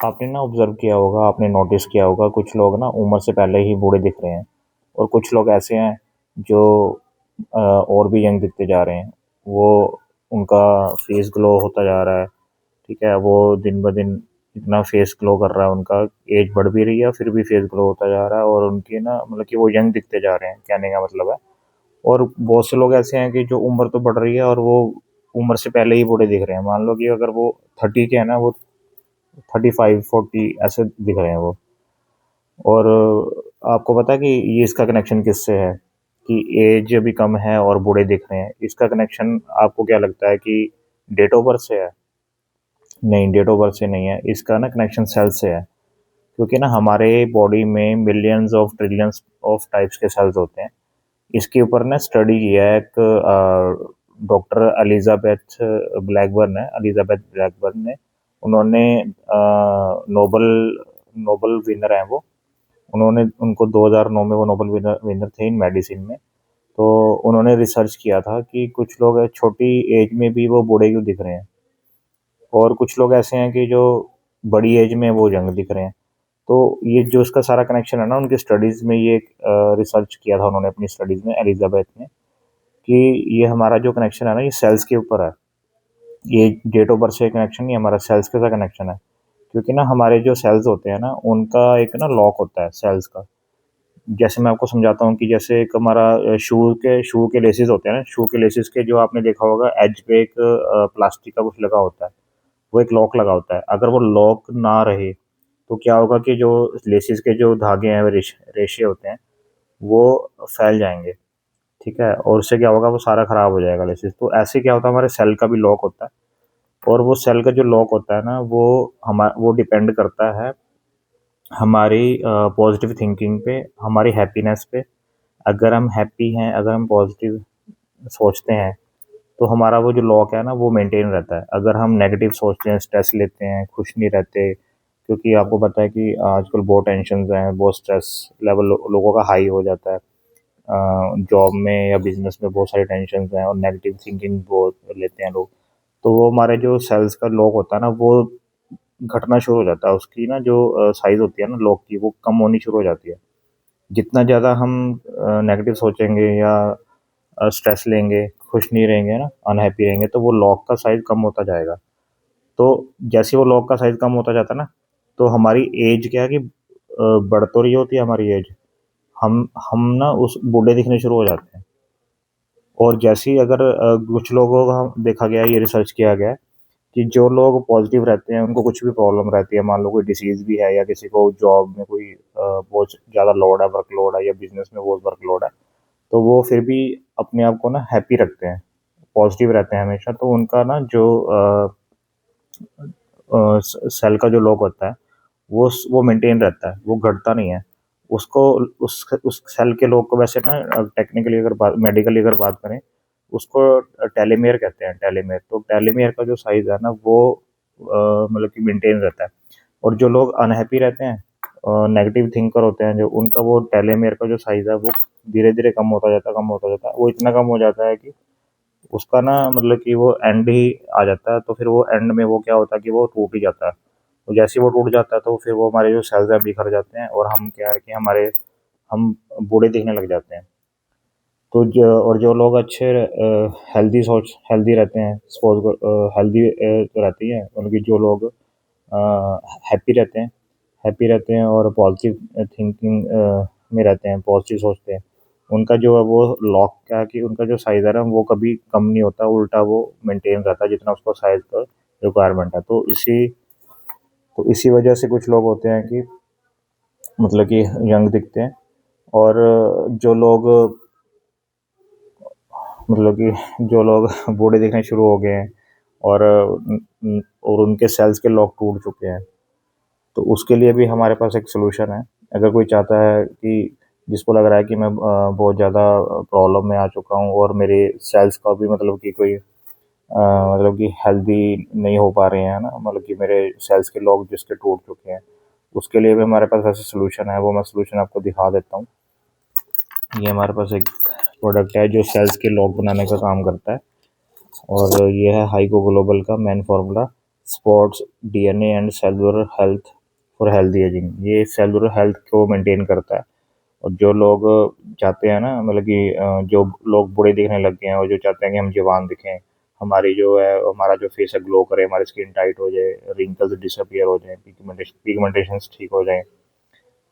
आपने ना ऑब्जर्व किया होगा, आपने नोटिस किया होगा, कुछ लोग ना उम्र से पहले ही बूढ़े दिख रहे हैं और कुछ लोग ऐसे हैं जो और भी यंग दिखते जा रहे हैं। वो उनका फेस ग्लो होता जा रहा है, ठीक है? वो दिन ब दिन इतना फेस ग्लो कर रहा है उनका, एज बढ़ भी रही है फिर भी फेस ग्लो होता जा रहा है और उनकी ना मतलब कि वो यंग दिखते जा रहे हैं, कहने का मतलब है। और बहुत से लोग ऐसे हैं कि जो उम्र तो बढ़ रही है और वो उम्र से पहले ही बूढ़े दिख रहे हैं। मान लो कि अगर वो 30 के हैं ना, वो 35-40 ऐसे दिख रहे हैं वो। और आपको पता है कि ये इसका कनेक्शन किससे है कि एज भी कम है और बूढ़े दिख रहे हैं? इसका कनेक्शन आपको क्या लगता है कि डेट ऑफ बर्थ से है? नहीं, डेट ऑफ बर्थ से नहीं है, इसका ना कनेक्शन सेल से है। क्योंकि ना हमारे बॉडी में millions of trillions of types के सेल्स होते हैं। इसके ऊपर ना स्टडी किया है एक डॉक्टर एलिजाबेथ ब्लैकबर्न ने। उन्होंने नोबल नोबल विनर हैं वो। उन्होंने उनको 2009 में वो नोबल विनर विनर थे इन मेडिसिन में। तो उन्होंने रिसर्च किया था कि कुछ लोग छोटी एज में भी वो बूढ़े क्यों दिख रहे हैं और कुछ लोग ऐसे हैं कि जो बड़ी एज में वो यंग दिख रहे हैं। तो ये जो इसका सारा कनेक्शन है ना, उनकी स्टडीज़ में ये रिसर्च किया था उन्होंने अपनी स्टडीज़ में, एलिजाबेथ ने, कि ये हमारा जो कनेक्शन है ना, ये सेल्स के ऊपर है। ये डेट ऑफ बर्थ से कनेक्शन नहीं, हमारा सेल्स के साथ कनेक्शन है। क्योंकि ना हमारे जो सेल्स होते हैं ना, उनका एक ना लॉक होता है सेल्स का। जैसे मैं आपको समझाता हूँ कि जैसे एक हमारा शू के लेसिस होते हैं ना, शू के लेसिस के जो आपने देखा होगा एज पे एक प्लास्टिक का कुछ लगा होता है, वो एक लॉक लगा होता है। अगर वो लॉक ना रहे तो क्या होगा कि जो लेसिस के जो धागे हैं, रेशे होते हैं, वो फैल जाएंगे, ठीक है? और उससे क्या होगा, वो सारा खराब हो जाएगा लेसिस। तो ऐसे क्या होता है, हमारे सेल का भी लॉक होता है। और वो सेल का जो लॉक होता है ना, वो डिपेंड करता है हमारी पॉजिटिव थिंकिंग पे, हमारी हैप्पीनेस पे। अगर हम हैप्पी हैं, अगर हम पॉजिटिव सोचते हैं, तो हमारा वो जो लॉक है ना, वो मेंटेन रहता है। अगर हम नेगेटिव सोचते हैं, स्ट्रेस लेते हैं, खुश नहीं रहते, क्योंकि आपको पता है कि आजकल बहुत टेंशन हैं, बहुत स्ट्रेस लेवल लोगों का हाई हो जाता है। जॉब में या बिजनेस में बहुत सारी टेंशन हैं और नेगेटिव थिंकिंग बहुत लेते हैं लोग। तो वो हमारे जो सेल्स का लॉक होता है ना, वो घटना शुरू हो जाता है। उसकी ना जो साइज होती है ना लॉक की, वो कम होनी शुरू हो जाती है। जितना ज़्यादा हम नेगेटिव सोचेंगे या स्ट्रेस लेंगे, खुश नहीं रहेंगे ना, अनहैप्पी रहेंगे, तो वो लॉक का साइज़ कम होता जाएगा। तो जैसे वो लॉक का साइज़ कम होता जाता है ना, तो हमारी एज क्या है कि बढ़ तो रही होती है हमारी एज, हम ना उस बूढ़े दिखने शुरू हो जाते हैं। और जैसे ही अगर कुछ लोगों का देखा गया है, ये रिसर्च किया गया है कि जो लोग पॉजिटिव रहते हैं, उनको कुछ भी प्रॉब्लम रहती है, मान लो कोई डिसीज़ भी है या किसी को जॉब में कोई बहुत ज़्यादा लोड है, वर्कलोड है, या बिज़नेस में बहुत वर्कलोड है, तो वो फिर भी अपने आप को ना हैप्पी रखते हैं, पॉजिटिव रहते हैं हमेशा। तो उनका ना जो सेल का जो लॉक होता है, वो मेंटेन रहता है, वो घटता नहीं है। उसको उस सेल के लॉक को वैसे ना टेक्निकली अगर बात मेडिकली अगर बात करें, उसको टेलोमेयर कहते हैं, टेलोमेयर। तो टेलोमेयर का जो साइज़ है ना, वो मतलब कि मेंटेन रहता है। और जो लोग अनहैप्पी रहते हैं, नेगेटिव थिंकर होते हैं जो, उनका वो टेलोमेयर का जो साइज़ है, वो धीरे-धीरे कम होता जाता है, कम होता जाता है। वो इतना कम हो जाता है कि उसका ना मतलब कि वो एंड ही आ जाता है। तो फिर वो एंड में वो क्या होता है कि वो टूट ही जाता है। तो जैसे ही वो टूट जाता है, तो फिर वो हमारे जो सेल्स हैं बिखर जाते हैं और हम क्या है कि हम बूढ़े दिखने लग जाते हैं। तो जो लोग अच्छे हेल्दी रहते हैं, सपोज़ हेल्दी तो रहती हैं उनकी, जो लोग हैप्पी रहते हैं, और पॉजिटिव थिंकिंग में रहते हैं, पॉजिटिव सोचते हैं, उनका जो है वो लॉक क्या है कि उनका जो साइज़ है ना, वो कभी कम नहीं होता, उल्टा वो मेंटेन रहता है जितना उसको साइज़ का रिक्वायरमेंट है। तो इसी वजह से कुछ लोग होते हैं कि मतलब कि यंग दिखते हैं। और जो लोग मतलब कि जो लोग बूढ़े दिखने शुरू हो गए हैं और और उनके सेल्स के लॉक टूट चुके हैं, तो उसके लिए भी हमारे पास एक सॉल्यूशन है। अगर कोई चाहता है कि जिसको लग रहा है कि मैं बहुत ज़्यादा प्रॉब्लम में आ चुका हूँ और मेरे सेल्स का भी मतलब कि कोई मतलब कि हेल्दी नहीं हो पा रहे हैं ना, मतलब कि मेरे सेल्स के लॉक जिसके टूट चुके हैं, उसके लिए भी हमारे पास ऐसा सॉल्यूशन है। वो मैं सॉल्यूशन आपको दिखा देता हूँ। ये हमारे पास एक प्रोडक्ट है जो सेल्स के लॉक बनाने का काम करता है, और ये है हाइको ग्लोबल का main formula. Sports DNA and cellular health for healthy ageing. ये सेलुलर हेल्थ को मेंटेन करता है। और जो लोग चाहते हैं ना, मतलब कि जो लोग बूढ़े दिखने लग गए हैं और जो चाहते हैं कि हम जवान दिखें, हमारी जो है हमारा जो फेस है ग्लो करे, हमारी स्किन टाइट हो जाए, रिंकल्स डिसअपियर हो जाए, पिगमेंटेशंस ठीक हो जाए,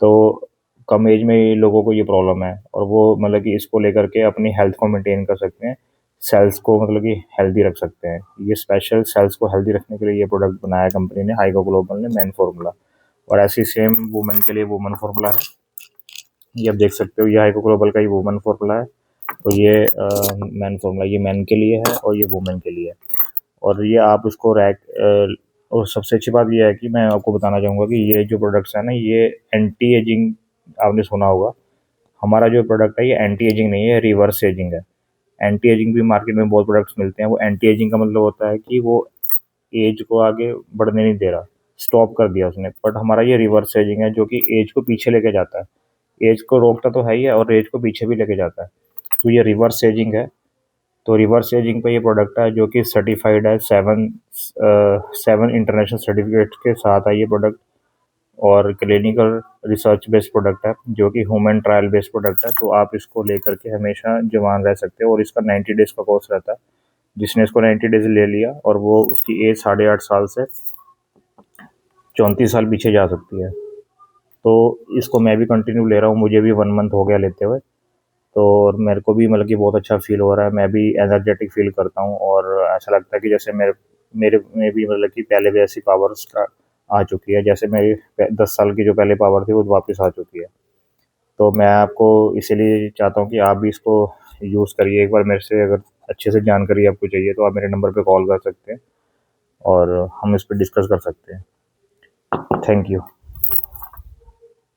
तो कम एज में ही लोगों को ये प्रॉब्लम है और वो मतलब कि इसको लेकर के अपनी हेल्थ को मेंटेन कर सकते हैं, सेल्स को मतलब कि हेल्दी रख सकते हैं। ये स्पेशल सेल्स को हेल्दी रखने के लिए ये प्रोडक्ट बनाया कंपनी ने, हाइगो ग्लोबल ने, मैन फार्मूला। और ऐसी सेम वुमेन के लिए वुमेन फार्मूला है। ये आप देख सकते हो, ये हाइको ग्लोबल का ही वुमेन फार्मूला है और ये मैन फार्मूला, ये मैन के लिए है और ये वुमेन के लिए है। और ये आप उसको और सबसे अच्छी बात ये है कि मैं आपको बताना चाहूँगा कि ये जो प्रोडक्ट्स है ना, ये एंटी एजिंग, आपने सुना होगा। हमारा जो प्रोडक्ट है ये एंटी एजिंग नहीं है, रिवर्स एजिंग है। एंटी एजिंग भी मार्केट में बहुत प्रोडक्ट्स मिलते हैं, वो एंटी एजिंग का मतलब होता है कि वो एज को आगे बढ़ने नहीं दे रहा, स्टॉप कर दिया उसने। बट हमारा ये रिवर्स एजिंग है जो कि एज को पीछे लेके जाता है। एज को रोकता तो है ही है और एज को पीछे भी लेके जाता है। तो ये रिवर्स एजिंग है। तो रिवर्स एजिंग पे ये प्रोडक्ट है जो कि सर्टिफाइड है, 7 इंटरनेशनल सर्टिफिकेट के साथ है ये प्रोडक्ट। और क्लिनिकल रिसर्च बेस्ड प्रोडक्ट है जो कि ह्यूमन ट्रायल बेस्ड प्रोडक्ट है। तो आप इसको लेकर के हमेशा जवान रह सकते हो। और इसका 90 डेज का कोर्स रहता है। जिसने इसको 90 डेज ले लिया और वो उसकी एज 8.5 साल से 34 साल पीछे जा सकती है। तो इसको मैं भी कंटिन्यू ले रहा हूँ, मुझे भी 1 मंथ हो गया लेते हुए। तो और मेरे को भी मतलब कि बहुत अच्छा फ़ील हो रहा है, मैं भी एनर्जेटिक फ़ील करता हूँ और ऐसा लगता है कि जैसे मेरे मेरे में भी मतलब कि पहले वैसी पावर्स आ चुकी है, जैसे मेरी 10 साल की जो पहले पावर थी वो वापस आ चुकी है। तो मैं आपको इसीलिए चाहता हूँ कि आप भी इसको यूज़ करिए एक बार। मेरे से अगर अच्छे से जानकारी आपको चाहिए तो आप मेरे नंबर पे कॉल कर सकते हैं और हम इस पर डिस्कस कर सकते हैं। Thank you.